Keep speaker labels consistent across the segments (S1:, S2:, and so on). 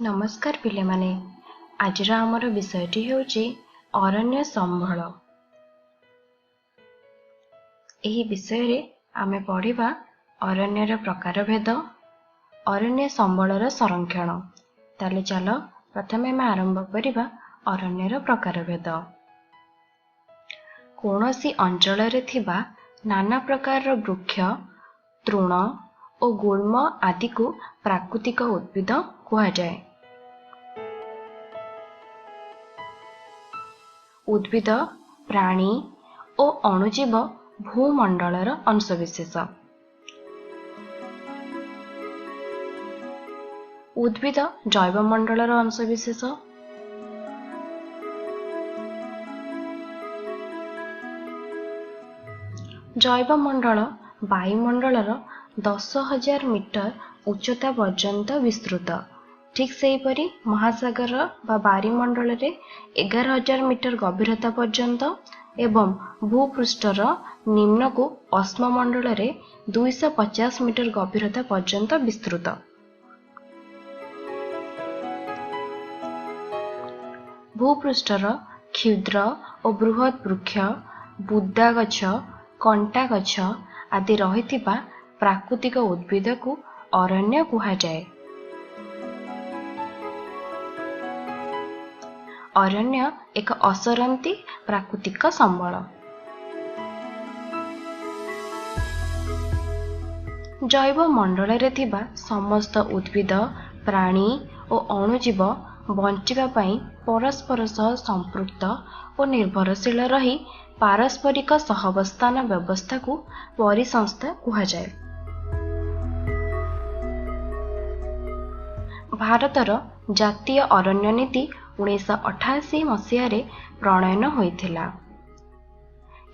S1: नमस्कार पिले माने आजिर आमर विषयटी हेउची अरण्य संबळ। एही विषय रे आमे पढ़िबा अरण्यर प्रकारभेद, अरण्य संबळर संरक्षण। ताले चलो प्रथमे आमे आरंभ करिबा अरण्यर प्रकारभेद। कोनोसी अंचलरे थिबा नाना प्रकार वृक्ष, तृण और गुल्म आदि को प्राकृतिक उद्भिद कुहा जाए। उद्भिद, प्राणी और अणुजीव भूमंडलर अंशविशेष। उद्भिद जैवमंडलर अंशविशेष। जैवमंडल वायुमंडलर 10,000 मीटर उच्चता पर्यंत विस्तृत। ठीक सेहीपरि महासागर बा बारीमंडल रे 11,000 मीटर गभीरता पर्यंत एवं भूपृष्ठर निम्न को उष्ममंडल रे 250 मीटर गभीरता पर्यंत विस्तृत। भूपृष्ठर क्षुद्र और बृहत वृक्ष, बुदा गछ, कंटा गछ आदि रहिथिबा प्राकृतिक उद्भिद को अरण्य कुहा जाए। अरण्य एक असरंती प्राकृतिक संबळ। जैव मंडल रे थिबा समस्त उद्भिद, प्राणी और अणुजीव बंचिबा पई परस्पर सह संपृक्त और निर्भरशील रही पारस्परिक सहवस्थान व्यवस्था को परिसंस्था कुहा जाए। भारतर जातीय अरण्य नीति 1988 मसीह प्रणयन होइथिला।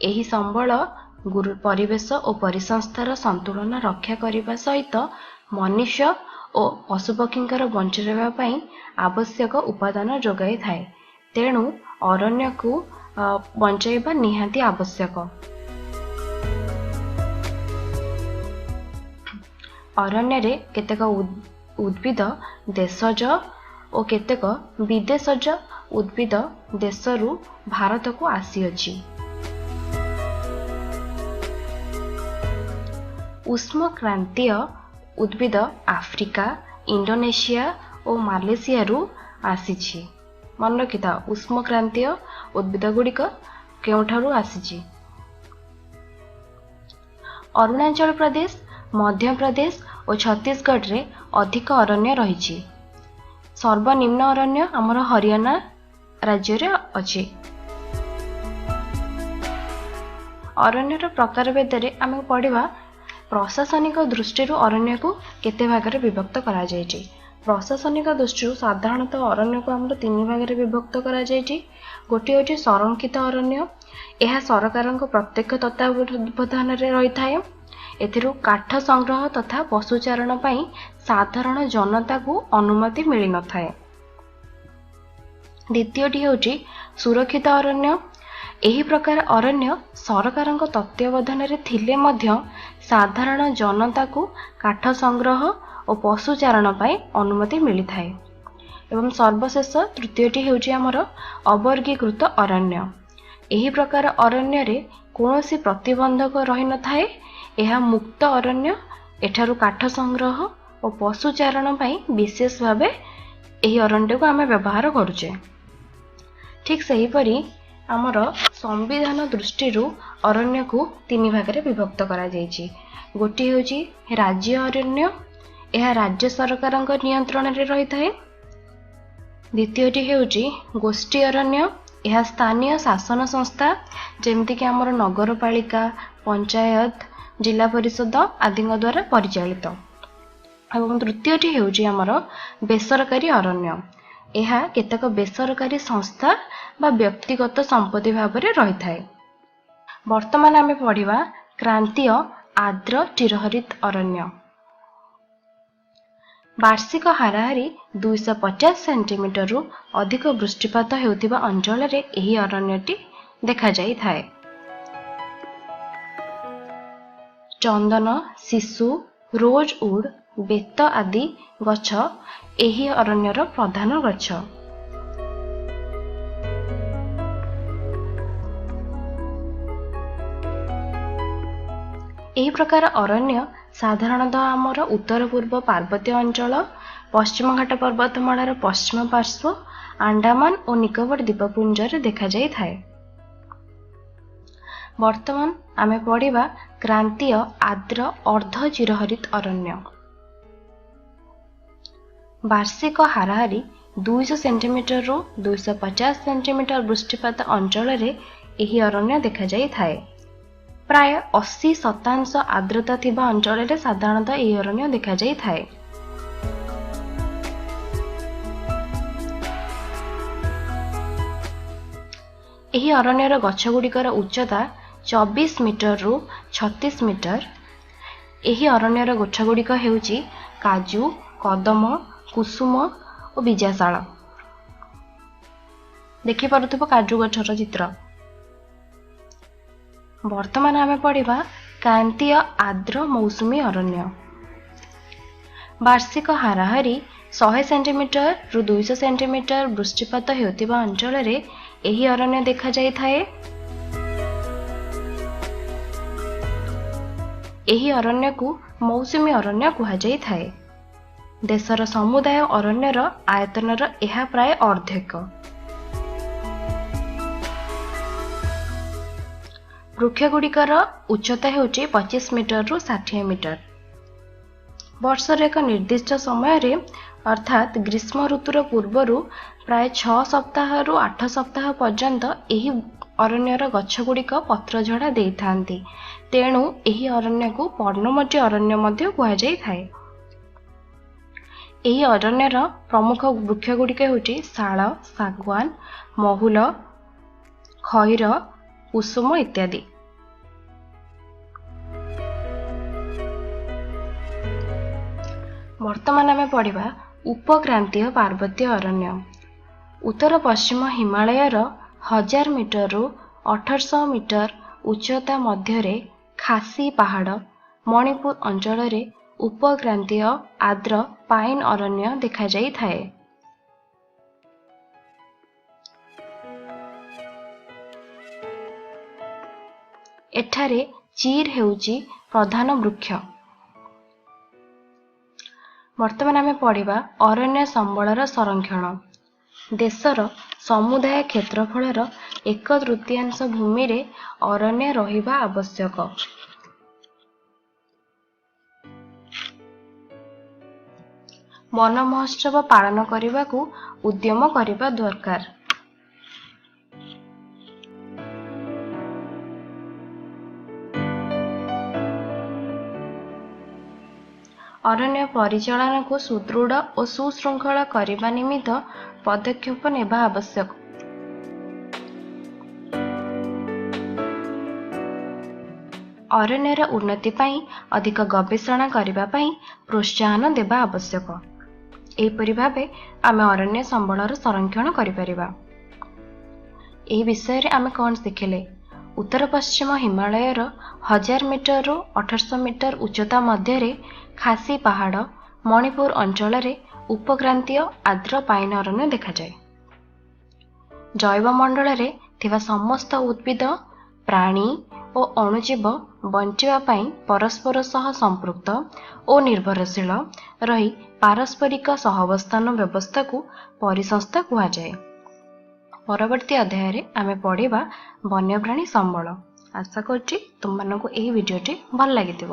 S1: एही संबळ परिवेश और परिसंस्थार संतुलन रक्षा करने सहित मनुष्य और पशुपक्षींकर बंची रहिबा पई आवश्यक उपादान जोगाई थाए। तेणु अरण्य को बंचाइबा निहाती आवश्यक। अरण्य रे केतेक उद्भिद देशज और केतेक विदेशज उद्भिद देशरू भारत को आसीअछि। उष्म क्रांतीय उद्भिद आफ्रिका, इंडोनेशिया और मालयेशिया रु आसीछि। मन रखिथा उष्म क्रांतीय उद्भिद गुड़िक केउठारु आसीछि। अरुणाचल प्रदेश, मध्य प्रदेश और छत्तीसगढ़ रे अधिक अरण्य रहिछि। सर्वनिम्न अरण्य आमर हरियाणा राज्य रे अछि। अरण्यर प्रकारभेद रे आमे पढ़िबा प्रशासनिक दृष्टि अरण्य को केते भागरे विभक्त करा जायछि। प्रशासनिक दृष्टि साधारणतः अरण्य को आमर 3 भागरे विभक्त करा जायछि। गोटे होछि संरक्षित अरण्य। यह सरकारक प्रत्यक्ष तत्वावधान रे रही थाए। एथिरु काठ संग्रह तथा पशुचारण पई साधारण जनता को अनुमति मिली न थाए। द्वितीयटी होछि सुरक्षित अरण्य। एही प्रकार अरण्य सरकारक तत्वावधान रे थिले मध्य साधारण जनता को काठ संग्रह और पशुचारण पई अनुमति मिली थाए। एवं सर्वशेष तृतीयटी हेउछि हमर अवर्गीकृत अरण्य। एही प्रकार अरण्य रे कोनोसी प्रतिबंधक रही न थाए। यह मुक्त अरण्य। एठारु काठ संग्रह और पशुचारण पई विशेष भावे एही अरण्य को आमे व्यवहार करूचे। ठीक सही परी आमर संविधान दृष्टि अरण्य को 3 भागरे विभक्त करा जायछि। गोटी हेउछि राज्य अरण्य। यह राज्य सरकारक नियंत्रण रे रही थाए। द्वितीयटी हेउछि गोष्ठी अरण्य। यह स्थानीय शासन संस्था जेमति कि आमर नगरपालिका, पंचायत, जिला परिषद आदि द्वारा परिचालित। एवं तृतीयटी हेउछि आमर बेसरकारी अरण्य। यह केतक बेसरकारी संस्था बा व्यक्तिगत संपत्ति भावरे रही थाए। वर्तमान आमे पढ़िबा क्रांतीय आर्द्र चिरहरित अरण्य। वार्षिक हाराहारी 250 सेंटीमीटर रु अधिक वृष्टिपात हेउथिबा अंचल रे एही अरण्यटी देखा जाई थाए। चंदन, शिशु, रोजवुड ବେତ ଆଦି ଗଛ ଏହି ଅରଣ୍ୟର ପ୍ରଧାନ ଗଛ। ଏହି ପ୍ରକାର ଅରଣ୍ୟ ସାଧାରଣତଃ ଆମର ଉତ୍ତର ପୂର୍ବ ପାର୍ବତ୍ୟ ଅଞ୍ଚଳ, ପଶ୍ଚିମ ଘାଟ ପର୍ବତମାଳାର ପଶ୍ଚିମ ପାର୍ଶ୍ୱ, ଆଣ୍ଡାମାନ ଓ ନିକୋବର ଦ୍ୱୀପପୁଞ୍ଜରେ ଦେଖାଯାଇଥାଏ। ବର୍ତ୍ତମାନ ଆମେ ପଢ଼ିବା କ୍ରାନ୍ତୀୟ ଆର୍ଦ୍ର ଅର୍ଦ୍ଧ ଚିରହରିତ ଅରଣ୍ୟ। ବାର୍ଷିକ ହାରାହାରି 200 ସେଣ୍ଟିମିଟରରୁ 250 ସେଣ୍ଟିମିଟର ବୃଷ୍ଟିପାତ ଅଞ୍ଚଳରେ ଏହି ଅରଣ୍ୟ ଦେଖାଯାଇଥାଏ। ପ୍ରାୟ 80% ଆର୍ଦ୍ରତା ଥିବା ଅଞ୍ଚଳରେ ସାଧାରଣତଃ ଏହି ଅରଣ୍ୟ ଦେଖାଯାଇଥାଏ। ଏହି ଅରଣ୍ୟର ଗଛଗୁଡ଼ିକର ଉଚ୍ଚତା 24 ମିଟରରୁ 36 ମିଟର। ଏହି ଅରଣ୍ୟର ଗଛଗୁଡ଼ିକ ହେଉଛି କାଜୁ, କଦମ, କୁସୁମ ଓ ବିଜାଶାଳ। ଦେଖିପାରୁଥିବ କାଜୁ ଗଛର ଚିତ୍ର। ବର୍ତ୍ତମାନ ଆମେ ପଢ଼ିବା କ୍ରାନ୍ତୀୟ ଆର୍ଦ୍ର ମୌସୁମୀ ଅରଣ୍ୟ। ବାର୍ଷିକ ହାରାହାରି 100 ସେଣ୍ଟିମିଟରରୁ 200 ସେଣ୍ଟିମିଟର ବୃଷ୍ଟିପାତ ହେଉଥିବା ଅଞ୍ଚଳରେ ଏହି ଅରଣ୍ୟ ଦେଖାଯାଇଥାଏ। ଏହି ଅରଣ୍ୟକୁ ମୌସୁମୀ ଅରଣ୍ୟ କୁହାଯାଇଥାଏ। ଦେଶର ସମୁଦାୟ ଅରଣ୍ୟର ଆୟତନର ଏହା ପ୍ରାୟ ଅର୍ଦ୍ଧେକ। ବୃକ୍ଷଗୁଡ଼ିକର ଉଚ୍ଚତା ହେଉଛି 25 ମିଟରରୁ 60 ମିଟର। ବର୍ଷର ଏକ ନିର୍ଦ୍ଦିଷ୍ଟ ସମୟରେ ଅର୍ଥାତ୍ ଗ୍ରୀଷ୍ମ ଋତୁର ପୂର୍ବରୁ ପ୍ରାୟ 6 ସପ୍ତାହରୁ 8 ସପ୍ତାହ ପର୍ଯ୍ୟନ୍ତ ଏହି ଅରଣ୍ୟର ଗଛଗୁଡ଼ିକ ପତ୍ରଝଡ଼ା ଦେଇଥାନ୍ତି। ତେଣୁ ଏହି ଅରଣ୍ୟକୁ ପର୍ଣ୍ଣମୋଚୀ ଅରଣ୍ୟ ମଧ୍ୟ କୁହାଯାଇଥାଏ। ଏହି ଅରଣ୍ୟର ପ୍ରମୁଖ ବୃକ୍ଷଗୁଡ଼ିକ ହେଉଛି ଶାଳ, ଶାଗୁଆନ, ମହୁଲ, ଖଇର, କୁସୁମ ଇତ୍ୟାଦି। ବର୍ତ୍ତମାନ ଆମେ ପଢ଼ିବା ଉପକ୍ରାନ୍ତୀୟ ପାର୍ବତ୍ୟ ଅରଣ୍ୟ। ଉତ୍ତର ପଶ୍ଚିମ ହିମାଳୟର 1000 ମିଟରରୁ 1800 ମିଟର ଉଚ୍ଚତା ମଧ୍ୟରେ ଖାସି ପାହାଡ଼, ମଣିପୁର ଅଞ୍ଚଳରେ ଉପକ୍ରାନ୍ତୀୟ ଆର୍ଦ୍ର ପାଇନ ଅରଣ୍ୟ ଦେଖାଯାଇଥାଏ। ଏଠାରେ ଚିର୍ ହେଉଛି ପ୍ରଧାନ ବୃକ୍ଷ। ବର୍ତ୍ତମାନ ଆମେ ପଢ଼ିବା ଅରଣ୍ୟ ସମ୍ବଳର ସଂରକ୍ଷଣ। ଦେଶର ସମୁଦାୟ କ୍ଷେତ୍ରଫଳର 1/3 ଭୂମିରେ ଅରଣ୍ୟ ରହିବା ଆବଶ୍ୟକ। ବନ ମହୋତ୍ସବ ପାଳନ କରିବାକୁ ଉଦ୍ୟମ କରିବା ଦରକାର। ଅରଣ୍ୟ ପରିଚାଳନାକୁ ସୁଦୃଢ଼ ଓ ସୁଶୃଙ୍ଖଳ କରିବା ନିମିତ୍ତ ପଦକ୍ଷେପ ନେବା ଆବଶ୍ୟକ। ଅରଣ୍ୟର ଉନ୍ନତି ପାଇଁ ଅଧିକ ଗବେଷଣା କରିବା ପାଇଁ ପ୍ରୋତ୍ସାହନ ଦେବା ଆବଶ୍ୟକ। ଏହିପରି ଭାବେ ଆମେ ଅରଣ୍ୟ ସମ୍ବଳର ସଂରକ୍ଷଣ କରିପାରିବା। ଏହି ବିଷୟରେ ଆମେ କ'ଣ ଶିଖିଲେ? ଉତ୍ତର ପଶ୍ଚିମ ହିମାଳୟର 1000 ମିଟରରୁ 1800 ମିଟର ଉଚ୍ଚତା ମଧ୍ୟରେ ଖାସି ପାହାଡ଼, ମଣିପୁର ଅଞ୍ଚଳରେ ଉପକ୍ରାନ୍ତୀୟ ଆର୍ଦ୍ର ପାଇନ ଅରଣ୍ୟ ଦେଖାଯାଏ। ଜୈବମଣ୍ଡଳରେ ଥିବା ସମସ୍ତ ଉଦ୍ଭିଦ, ପ୍ରାଣୀ ଓ ଅଣୁଜୀବ ବଞ୍ଚିବା ପାଇଁ ପରସ୍ପର ସହ ସମ୍ପୃକ୍ତ ଓ ନିର୍ଭରଶୀଳ ରହି ପାରସ୍ପରିକ ସହାବସ୍ଥାନ ବ୍ୟବସ୍ଥାକୁ ପରିସଂସ୍ଥା କୁହାଯାଏ। ପରବର୍ତ୍ତୀ ଅଧ୍ୟାୟରେ ଆମେ ପଢ଼ିବା ବନ୍ୟପ୍ରାଣୀ ସମ୍ବଳ। ଆଶା କରୁଛି ତୁମମାନଙ୍କୁ ଏହି ଭିଡ଼ିଓଟି ଭଲ ଲାଗିଥିବ।